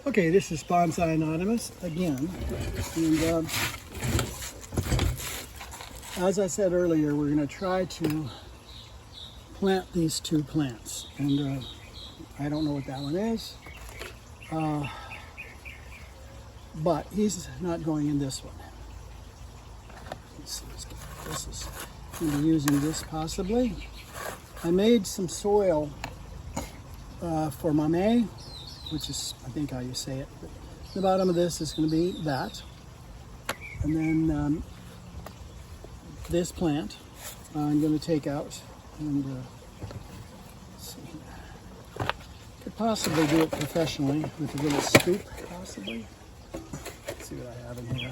Okay, this is Bonsai Anonymous again, and as I said earlier, we're going to try to plant these two plants, and I don't know what that one is, but he's not going in this one. Let's see, this is going to be using this possibly. I made some soil for mame, which is, I think, how you say it. But the bottom of this is going to be that. And then this plant I'm going to take out and let's see here. Could possibly do it professionally with a little scoop, possibly. Let's see what I have in here.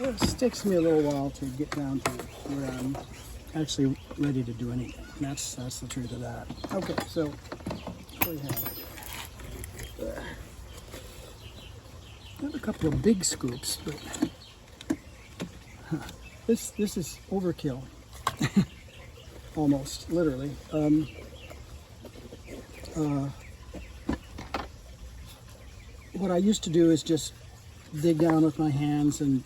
It takes me a little while to get down to where I'm actually ready to do anything. That's the truth of that. Okay, so what do we have? I have a couple of big scoops, but this is overkill, almost literally. What I used to do is just dig down with my hands and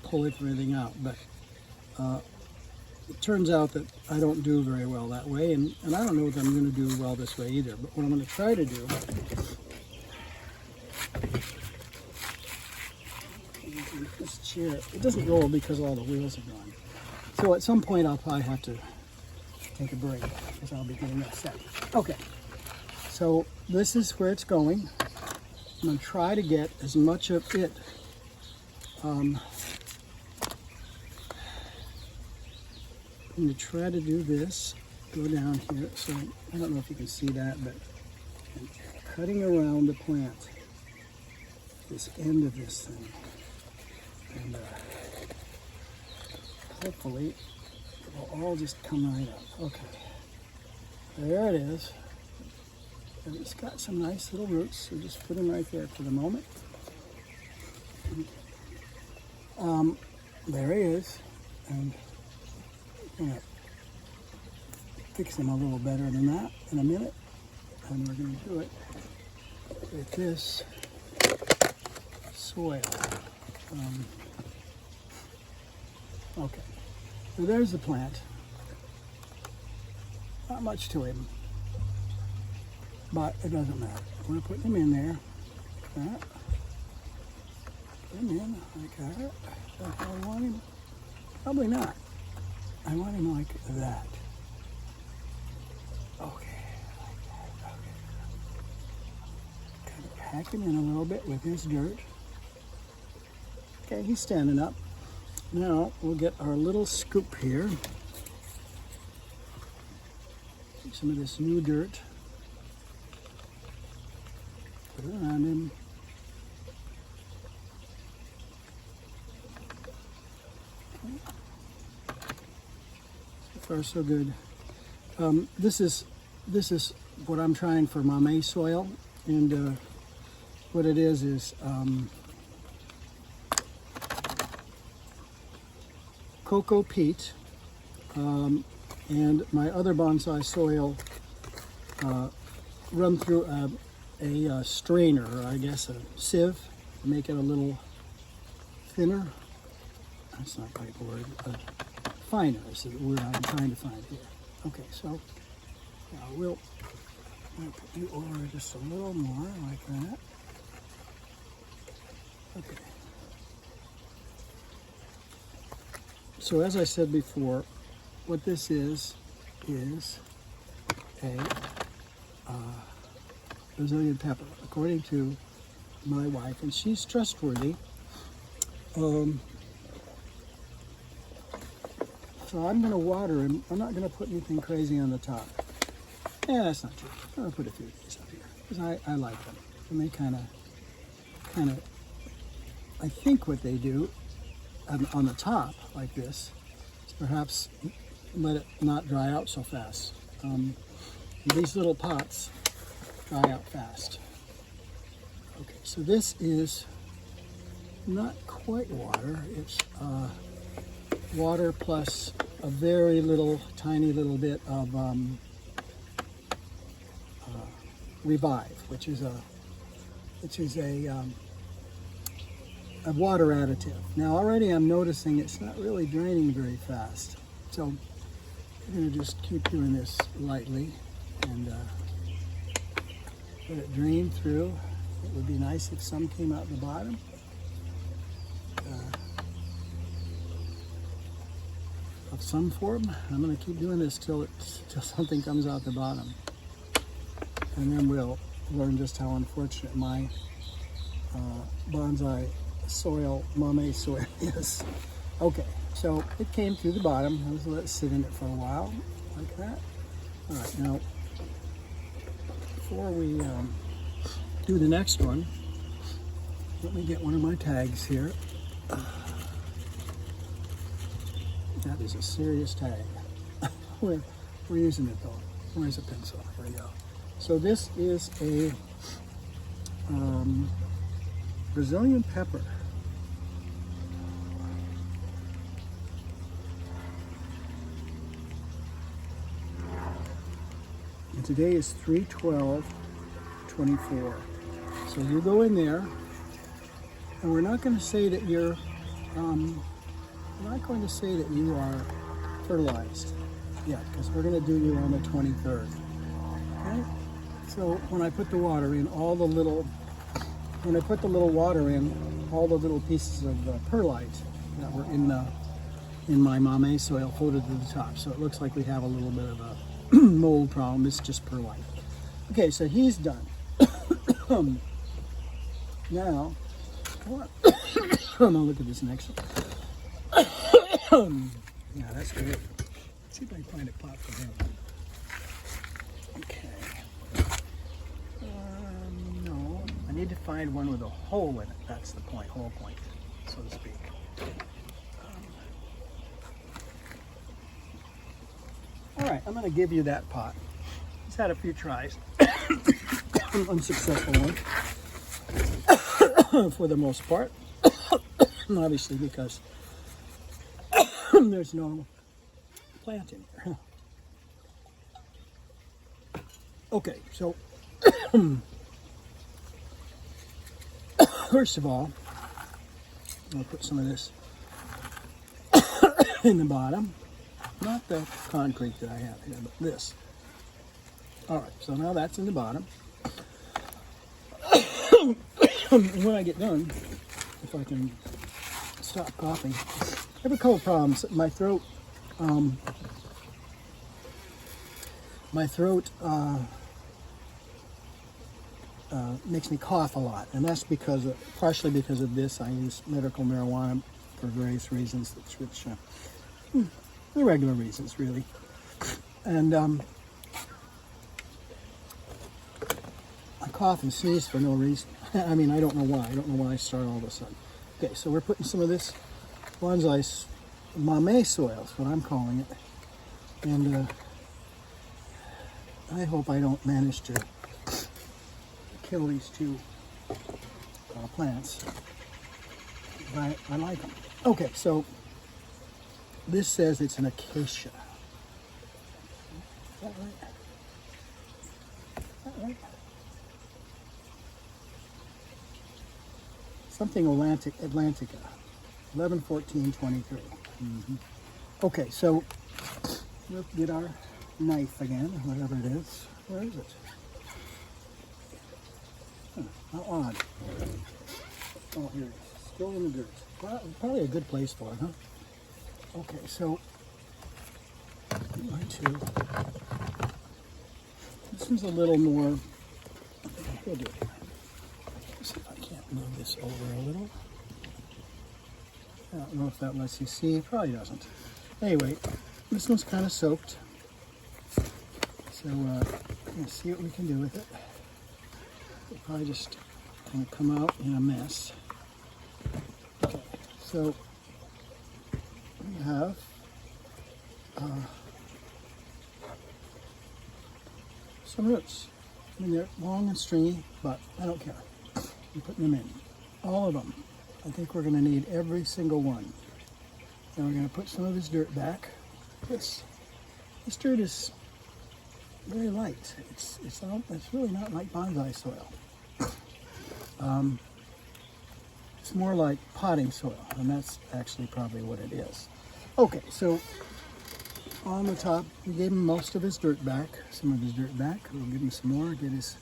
pull everything out, but it turns out that I don't do very well that way, and I don't know if I'm going to do well this way either. But what I'm going to try to do, this chair, it doesn't roll because all the wheels are gone. So at some point I'll probably have to take a break because I'll be getting upset. Okay, so this is where it's going. I'm going to try to get as much of it I'm going to try to do this, go down here, so I don't know if you can see that, but I'm cutting around the plant, this end of this thing, and hopefully it will all just come right up. Okay, there it is, and it's got some nice little roots, so just put them right there for the moment. There he is, and I'm going to fix him a little better than that in a minute, and we're going to do it with this soil. Okay, so there's the plant. Not much to him, but it doesn't matter. We're going to put him in there like that. Put him in like that. If I want him, probably not. I want him like that. Okay, like that. Okay. Kind of pack him in a little bit with his dirt. Okay, he's standing up. Now we'll get our little scoop here. Take some of this new dirt. Put it around him. So far, so good. This is what I'm trying for mame soil, and what it is cocoa peat, and my other bonsai soil run through a strainer, or I guess a sieve, to make it a little thinner. That's not quite the word. Finer is the word I'm trying to find here. Okay, so we'll put you over just a little more like that. Okay. So as I said before, what this is a Brazilian pepper, according to my wife, and she's trustworthy. So I'm going to water him. I'm not going to put anything crazy on the top. Yeah, that's not true. I'm going to put a few of these up here because I like them. And they kind of, I think what they do on the top like this is perhaps let it not dry out so fast. These little pots dry out fast. Okay, so this is not quite water. It's water plus a very little, tiny little bit of Revive, which is a water additive. Now already I'm noticing it's not really draining very fast, so I'm going to just keep doing this lightly and let it drain through. It would be nice if some came out the bottom. Of some form. I'm going to keep doing this till something comes out the bottom, and then we'll learn just how unfortunate my bonsai soil, mame soil is. Okay, so it came through the bottom. Let's let it sit in it for a while, like that. All right, now before we do the next one, let me get one of my tags here. That is a serious tag. we're using it though. Where's a pencil? Here we go. So this is a Brazilian pepper. And today is 3/12/24. So you go in there, and we're not going to say that you're are fertilized yet, because we're going to do you on the 23rd. Okay? So when I put the water in, all the little pieces of perlite that were in my mame soil floated to the top. So it looks like we have a little bit of a mold problem. It's just perlite. Okay, so he's done. Now, come on. I'm gonna look at this next one. Yeah, that's good. Let's see if I can find a pot for him. Okay. No, I need to find one with a hole in it. That's the point, hole point, so to speak. All right, I'm going to give you that pot. He's had a few tries, unsuccessful one, for the most part. Obviously, because there's no plant in here. Okay, so first of all, I'll put some of this in the bottom. Not the concrete that I have here, but this. All right, so now that's in the bottom. When I get done, if I can stop coughing, I have a couple problems. My throat makes me cough a lot, and that's partially because of this. I use medical marijuana for various reasons, which irregular reasons, really. And I cough and sneeze for no reason. I mean, I don't know why. I don't know why I start all of a sudden. Okay, so we're putting some of this bonsai mame soil, is what I'm calling it. And I hope I don't manage to kill these two plants. But I like them. Okay, so this says it's an acacia. Is that right? Is that right? Something Atlantica. 11/14/23. Okay, so we'll get our knife again, whatever it is. Where is it? How odd. Oh, here it is. Still in the dirt. Probably a good place for it, huh? Okay, so I'm going to. This one's a little more. We'll do it here. See if I can't move this over a little. I don't know if that lets you see. It probably doesn't. Anyway, this one's kind of soaked. So let's see what we can do with it. It'll probably just kind of come out in a mess. Okay, so we have some roots. I mean, they're long and stringy, but I don't care. I'm putting them in. All of them. I think we're going to need every single one. Then we're going to put some of this dirt back. This dirt is very light. It's really not like bonsai soil. It's more like potting soil, and that's actually probably what it is. Okay, so on the top, we gave him most of his dirt back, some of his dirt back. We'll give him some more, get his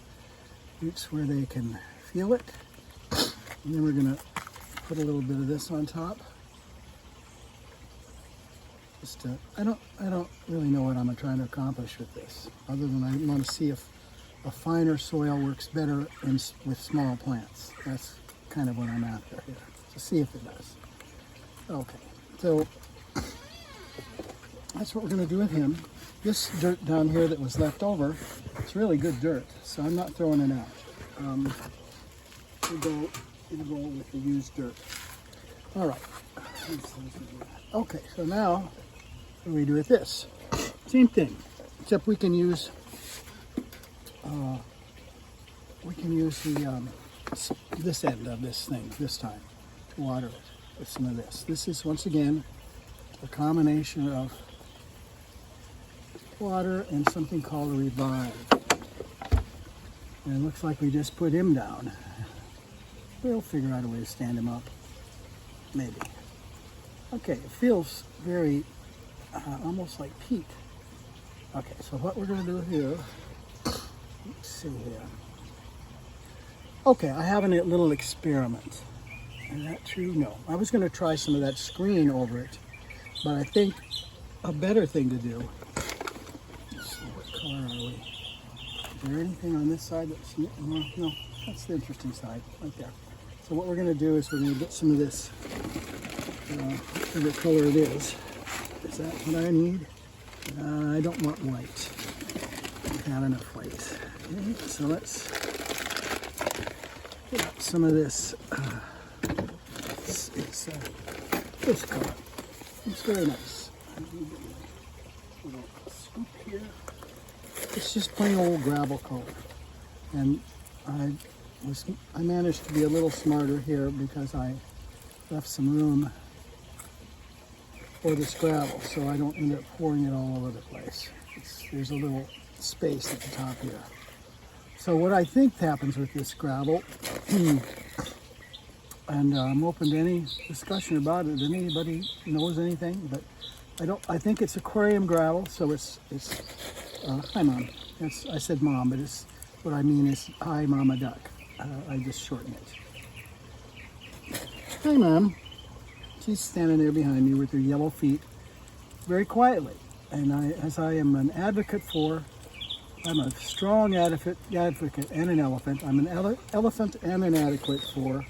roots where they can feel it. And then we're going to put a little bit of this on top. Just I don't really know what I'm trying to accomplish with this, other than I want to see if a finer soil works better with small plants. That's kind of what I'm after here, to see if it does. Okay, so that's what we're going to do with him. This dirt down here that was left over, it's really good dirt, so I'm not throwing it out. It'll go with the used dirt. All right. Okay, so now what do we do with this? Same thing, except we can use the this end of this thing this time to water it with some of this. This is once again a combination of water and something called a revive. And it looks like we just put him down. We'll figure out a way to stand him up, maybe. Okay, it feels very almost like peat. Okay, so what we're going to do here, let's see here. Okay, I have a little experiment. Is that true? No. I was going to try some of that screen over it, but I think a better thing to do, let's see, what color are we? Is there anything on this side that's, no, that's the interesting side, right there. So what we're going to do is we're going to get some of this, whatever color it is. Is that what I need? I don't want white. I don't have enough white. Okay, so let's get up some of this. It's this color. It's very nice. A little scoop here. It's just plain old gravel color. And I managed to be a little smarter here because I left some room for this gravel, so I don't end up pouring it all over the place. There's a little space at the top here. So what I think happens with this gravel, and I'm open to any discussion about it. If anybody knows anything, but I think it's aquarium gravel, so it's hi Mom. I said Mom, but it's what I mean is hi Mama Duck. I just shorten it. Hi Mom. She's standing there behind me with her yellow feet, very quietly. And as I am an advocate for, I'm a strong advocate and an elephant. I'm an elephant and an advocate for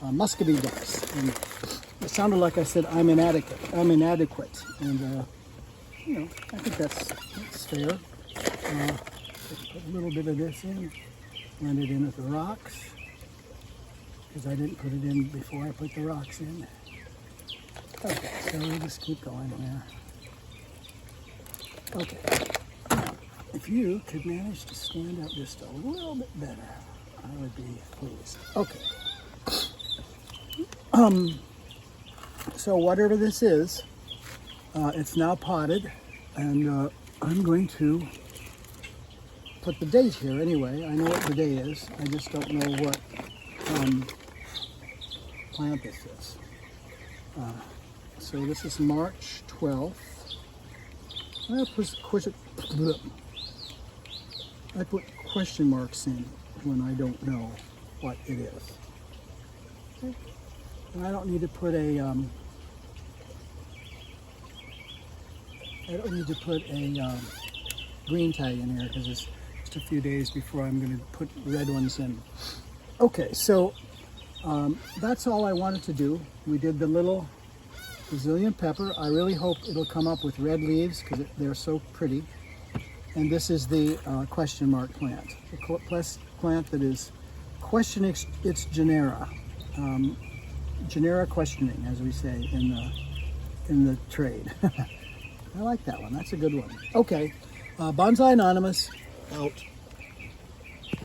muscovy ducks. And it sounded like I said I'm inadequate. And I think that's fair. Put a little bit of this in, blend it in with the rocks, because I didn't put it in before I put the rocks in. Okay, so we'll just keep going here. Okay, if you could manage to stand up just a little bit better, I would be pleased. Okay. So whatever this is, it's now potted, and I'm going to put the date here anyway. I know what the day is. I just don't know what plant this is. So this is March 12th. I put question marks in when I don't know what it is. Okay. And I don't need to put a green tag in here because it's just a few days before I'm going to put red ones in. Okay, so that's all I wanted to do. We did the little Brazilian pepper. I really hope it'll come up with red leaves because they're so pretty. And this is the question mark plant. The plant that is questioning its genera. Genera questioning, as we say in the trade. I like that one. That's a good one. Okay, Bonsai Anonymous, out.